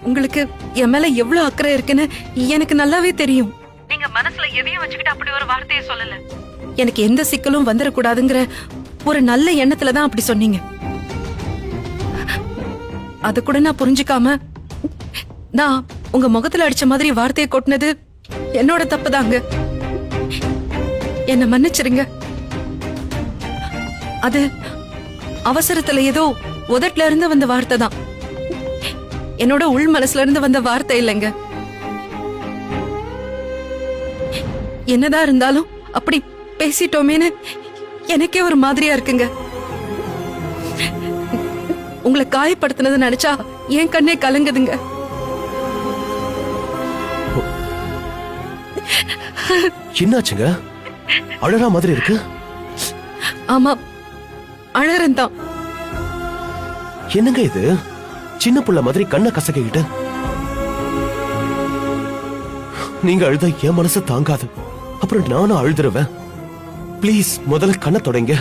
உங்களுக்கு என் மேல எவ்வளவு அக்கறை இருக்குன்னு எனக்கு நல்லாவே தெரியும். நீங்க மனசுல எதையும் வச்சுக்கிட்டு அப்படி ஒரு வார்த்தையை சொல்லல. எனக்கு எந்த சிக்கலும் வந்துடக்கூடாதுங்கிற ஒரு நல்ல எண்ணத்துல தான் அப்படி சொன்னீங்க. அத கூட நான் புரிஞ்சுக்காம நான் உங்க முகத்துல அடிச்ச மாதிரி வார்த்தையை கொட்டினது என்னோட தப்புதாங்க. என்ன மன்னிச்சிருங்க. அது அவசரத்துல ஏதோ உதட்டுல இருந்து வந்த வார்த்தை தான். என்னோட உள் மனசுல இருந்து வந்த வார்த்தை இல்லைங்க. என்னதான் இருந்தாலும் அப்படி பேசிட்டோமேன்னு எனக்கே ஒரு மாதிரியா இருக்குங்க. உங்களை காயப்படுத்தினது நினைச்சா என் கண்ணே கலங்குதுங்க. என்னாச்சுங்க? அழறா மாதிரி இருக்கு. ஆமா, அழறன் தான். என்னங்க இது? சின்ன புள்ள மாதிரி கண்ணை கசக்கிட்டு நீங்க அழுத என் மனசு தாங்காது. அப்புறம் நானும் அழுதுருவேன். ப்ளீஸ் முதல்ல கண்ணை தொடங்க.